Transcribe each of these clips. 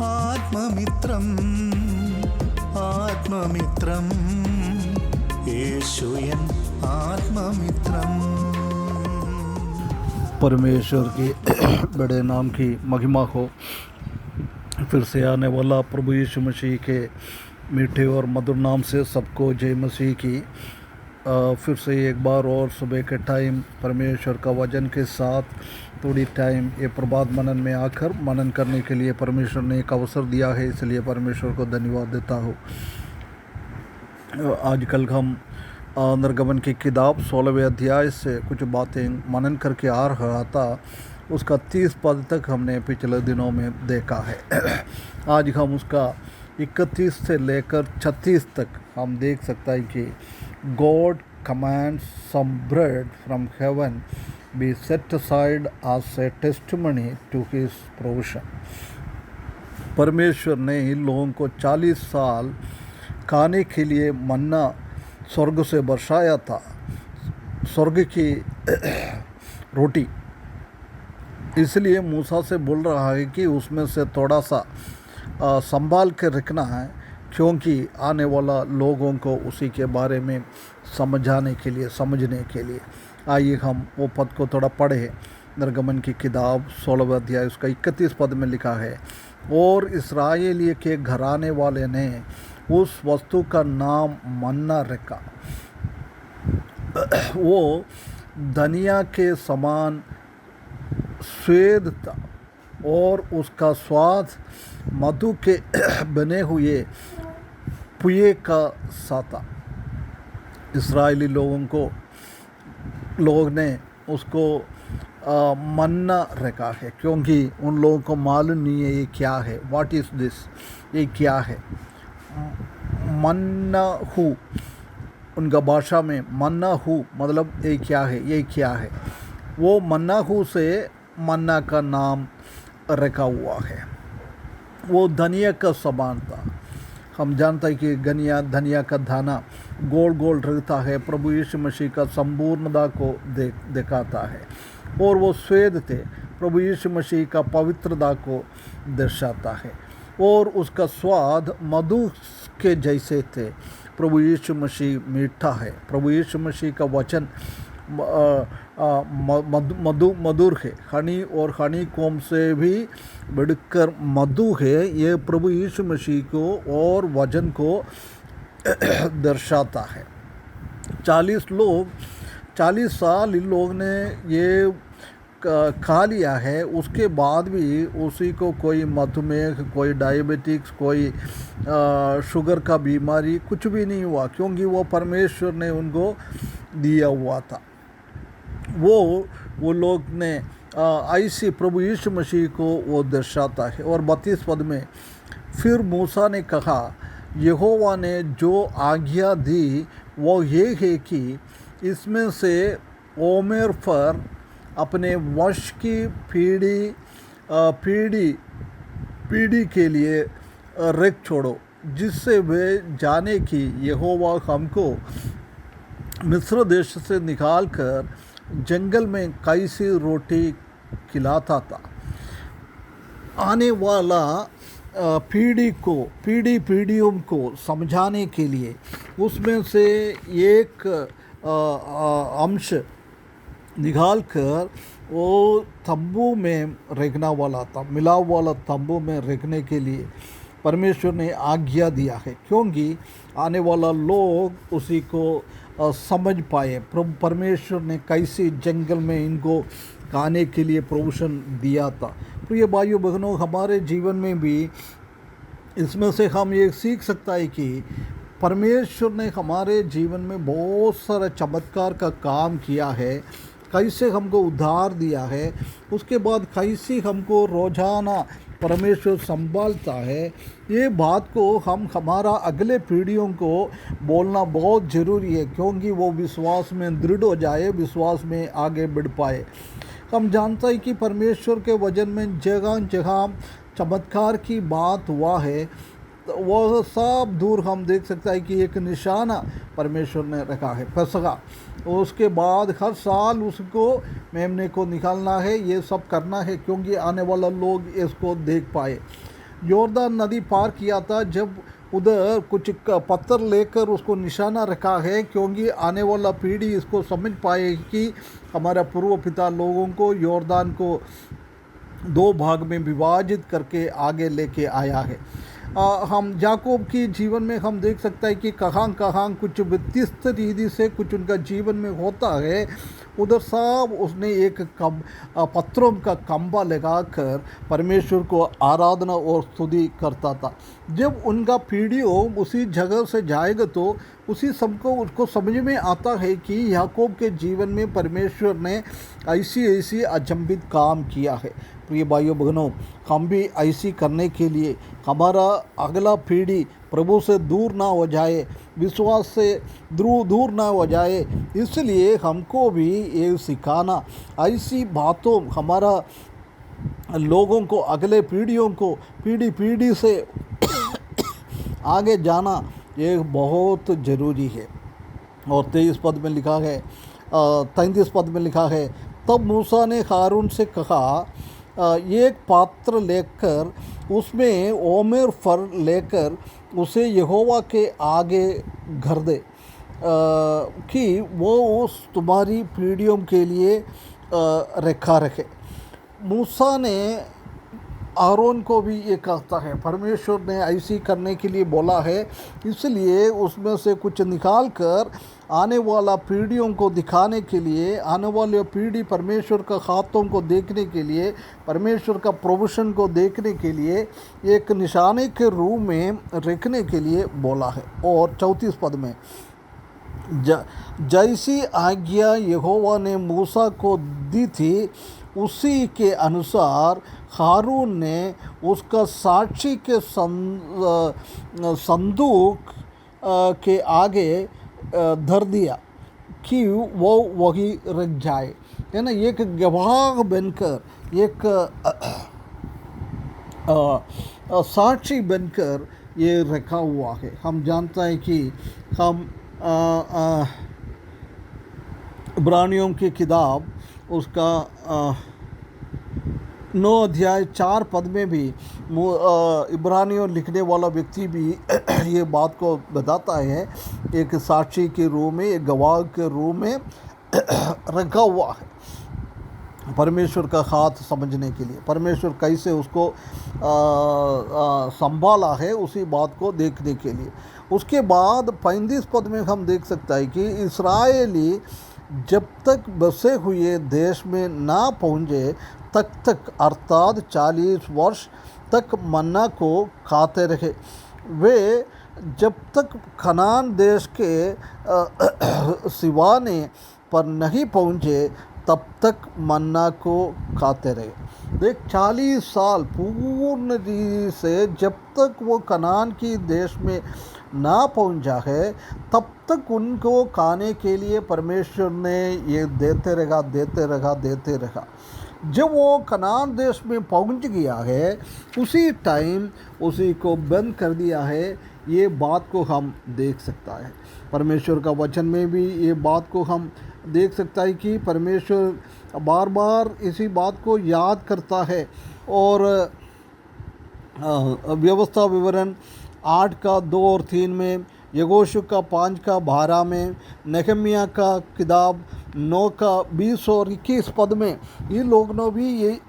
ആത്മമിത്രം ആത്മമിത്രം യേശുയൻ ആത്മമിത്രം। परमेश्वर के बड़े नाम की महिमा हो। फिर से आने वाला प्रभु यीशु मसीह के मीठे और मधुर नाम से सबको जय मसीह की। फिर से एक बार और सुबह के टाइम परमेश्वर का वचन के साथ थोड़ी टाइम ये प्रभात मनन में आकर मनन करने के लिए परमेश्वर ने एक अवसर दिया है, इसलिए परमेश्वर को धन्यवाद देता हूँ। आजकल हम निर्गमन की किताब 16वें अध्याय से कुछ बातें मनन करके आ रहा था। उसका 30 पद तक हमने पिछले दिनों में देखा है। आज हम उसका 31 से लेकर 36 तक हम देख सकते हैं कि God commands some bread from heaven be set aside as a testimony to his provision। परमेश्वर ने इन लोगों को 40 साल खाने के लिए मन्ना स्वर्ग से बरसाया था, स्वर्ग की रोटी। इसलिए मूसा से बोल रहा है कि उसमें से थोड़ा सा संभाल के रखना है, क्योंकि आने वाला लोगों को उसी के बारे में समझने के लिए। आइए हम वो पद को थोड़ा पढ़े। निर्गमन की किताब 16वें अध्याय उसका 31 पद में लिखा है, और इस्राएलियों के घराने वाले ने उस वस्तु का नाम मन्ना रखा। वो धनिया के समान स्वेद था और उसका स्वाद मधु के बने हुए पुए का सा था। इस्राएली लोग ने उसको मन्ना रखा है, क्योंकि उन लोगों को मालूम नहीं है ये क्या है। व्हाट इज़ दिस, ये क्या है। मन्ना हु, उनका भाषा में मन्ना हु मतलब ये क्या है। वो मन्ना हु से मन्ना का नाम रखा हुआ है। वो धनिया का समान था। हम जानते हैं कि धनिया का दाना गोल गोल रहता है, प्रभु यीशु मसीह का संपूर्णता को दिखाता है। और वो स्वेद थे, प्रभु यीशु मसीह का पवित्रता को दर्शाता है। और उसका स्वाद मधु के जैसे थे। प्रभु यीशु मसीह मीठा है। प्रभु यीशु मसीह का वचन मधुर है। हनी और हनी कोम से भी बढ़कर मधु है। ये प्रभु यीशु मसीह को और वचन को दर्शाता है। 40 साल इन लोग ने ये खा लिया है, उसके बाद भी उसी को कोई मधुमेह, कोई डायबिटिक्स, कोई शुगर का बीमारी कुछ भी नहीं हुआ, क्योंकि वो परमेश्वर ने उनको दिया हुआ था। वो लोग ने ऐसी प्रभु यीशु मसीह को वो दर्शाता है। और 32 पद में फिर मूसा ने कहा, यहोवा ने जो आज्ञा दी वो ये है कि इसमें से ओमेर पर अपने वंश की पीढ़ी के लिए रख छोड़ो, जिससे वे जाने कि यहोवा हमको मिस्र देश से निकाल कर जंगल में कैसी रोटी खिलाता था। आने वाला पीढ़ियों को समझाने के लिए उसमें से एक अंश निकाल कर वो तंबू में रखना वाला था, मिलाव वाला तंबू में रखने के लिए परमेश्वर ने आज्ञा दिया है, क्योंकि आने वाला लोग उसी को समझ पाए। परमेश्वर ने कैसे जंगल में इनको खाने के लिए प्रोविज़न दिया था। तो ये भाइयों बहनों, हमारे जीवन में भी इसमें से हम ये सीख सकता है कि परमेश्वर ने हमारे जीवन में बहुत सारा चमत्कार का काम किया है। कैसे हमको उद्धार दिया है, उसके बाद कैसे हमको रोज़ाना परमेश्वर संभालता है। ये बात को हम हमारा अगले पीढ़ियों को बोलना बहुत ज़रूरी है, क्योंकि वो विश्वास में दृढ़ हो जाए, विश्वास में आगे बढ़ पाए। हम जानते हैं कि परमेश्वर के वचन में जगह जगह चमत्कार की बात हुआ है, वो सब दूर हम देख सकते हैं कि एक निशाना परमेश्वर ने रखा है, फसगा। उसके बाद हर साल उसको मेमने को निकालना है, ये सब करना है, क्योंकि आने वाला लोग इसको देख पाए। योर्दान नदी पार किया था, जब उधर कुछ पत्थर लेकर उसको निशाना रखा है, क्योंकि आने वाला पीढ़ी इसको समझ पाए कि हमारा पूर्व पिता लोगों को योर्दान को 2 भाग में विभाजित करके आगे लेके आया है। हम याकूब की जीवन में हम देख सकते हैं कि कहाँ कहाँ कुछ व्यत्यस्त रीति से कुछ उनका जीवन में होता है, उधर सब उसने एक पत्थरों का खंभा लगाकर परमेश्वर को आराधना और स्तुति करता था। जब उनका पीढ़ियों उसी जगह से जाएगा तो उसी सबको उसको समझ में आता है कि याकूब के जीवन में परमेश्वर ने ऐसी अचंभित काम किया है। प्रिय भाइयों बहनों, हम भी ऐसी करने के लिए हमारा अगला पीढ़ी प्रभु से दूर ना हो जाए, विश्वास से दूर ना हो जाए, इसलिए हमको भी ये सिखाना, ऐसी बातों हमारा लोगों को, अगले पीढ़ियों को पीढ़ी से आगे जाना ये बहुत ज़रूरी है। और 23 पद में लिखा है, 33 पद में लिखा है, तब मूसा ने हारून से कहा, एक पात्र लेकर उसमें ओमेर फर लेकर उसे यहोवा के आगे घर दे, कि वो उस तुम्हारी पीढ़ियों के लिए रखा रखे। मूसा ने आरोन को भी ये कहता है, परमेश्वर ने ऐसी करने के लिए बोला है, इसलिए उसमें से कुछ निकाल कर आने वाला पीढ़ियों को दिखाने के लिए, आने वाले पीढ़ी परमेश्वर का हाथों को देखने के लिए, परमेश्वर का प्रोविजन को देखने के लिए एक निशाने के रूप में रखने के लिए बोला है। और 34 पद में, जैसी आज्ञा यहोवा ने मूसा को दी थी उसी के अनुसार हारून ने उसका साक्षी के संदूक के आगे धर दिया कि वो वही रख जाए, है ना। एक गवाह बनकर, एक साक्षी बनकर ये रखा हुआ है। हम जानते हैं कि हम इब्रानियों की किताब उसका 9 अध्याय 4 पद में भी इब्रानियों लिखने वाला व्यक्ति भी ये बात को बताता है, एक साक्षी के रूप में, एक गवाह के रूप में रखा हुआ है, परमेश्वर का हाथ समझने के लिए, परमेश्वर कैसे उसको संभाला है उसी बात को देखने के लिए। उसके बाद 35 पद में हम देख सकते हैं कि इस्राएली जब तक बसे हुए देश में ना पहुँचे तक अर्थात 40 वर्ष तक मन्ना को खाते रहे। वे जब तक कनान देश के सिवाने पर नहीं पहुँचे तब तक मन्ना को खाते रहे। देख, 40 साल पूर्ण रीति से जब तक वो कनान की देश में ना पहुंचा है तब तक उनको खाने के लिए परमेश्वर ने ये देते रहा। जब वो कनान देश में पहुंच गया है उसी टाइम उसी को बंद कर दिया है। ये बात को हम देख सकता है, परमेश्वर का वचन में भी ये बात को हम देख सकता है कि परमेश्वर बार बार इसी बात को याद करता है। और व्यवस्था विवरण 8 का 2 और 3 में, यहोशू का 5 का 12 में, नहम्याह का किताब 9 का 20 और 21 पद में ये लोगों भी ये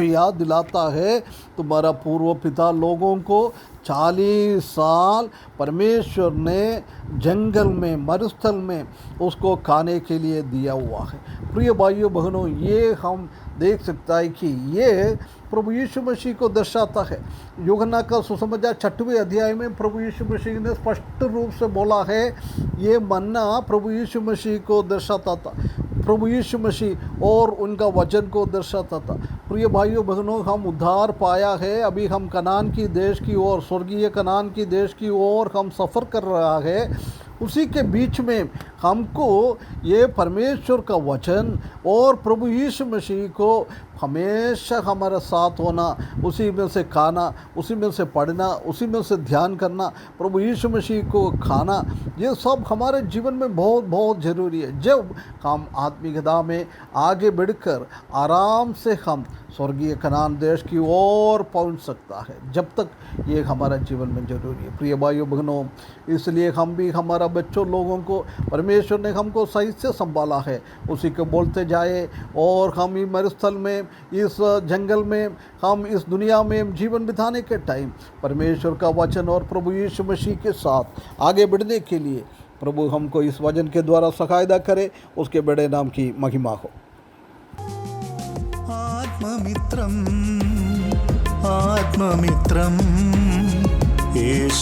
याद दिलाता है तुम्हारा पूर्व पिता लोगों को 40 साल परमेश्वर ने जंगल में, मरुस्थल में उसको खाने के लिए दिया हुआ है। प्रिय भाइयों बहनों, ये हम देख सकता है कि ये प्रभु यीशु मसीह को दर्शाता है। यूहन्ना का सुसमाचार 6वें अध्याय में प्रभु यीशु मसीह ने स्पष्ट रूप से बोला है, ये मन्ना प्रभु यीशु मसीह को दर्शाता था, प्रभु यीशु मसीह और उनका वचन को दर्शाता था। प्रिय भाइयों बहनों, हम उद्धार पाया है, अभी हम कनान की देश की ओर, स्वर्गीय कनान की देश की ओर हम सफ़र कर रहा है। उसी के बीच में हमको ये परमेश्वर का वचन और प्रभु यीशु मसीह को हमेशा हमारे साथ होना, उसी में से खाना, उसी में से पढ़ना, उसी में से ध्यान करना, प्रभु यीशु मसीह को खाना, ये सब हमारे जीवन में बहुत बहुत ज़रूरी है। जब हम आत्मिकता में आगे बढ़कर आराम से हम स्वर्गीय कनान देश की ओर पहुंच सकता है, जब तक ये हमारा जीवन में ज़रूरी है। प्रिय भाइयों बहनों, इसलिए हम भी हमारा बच्चों लोगों को परमेश्वर ने हमको सही से संभाला है, उसी को बोलते जाए और हम ही मरुस्थल में, इस जंगल में, हम इस दुनिया में जीवन बिताने के टाइम परमेश्वर का वचन और प्रभु यीशु मसीह के साथ आगे बढ़ने के लिए प्रभु हमको इस वचन के द्वारा सहायता करे, उसके बड़े नाम की महिमा हो। आत्ममित्रम आत्ममित्रम येषु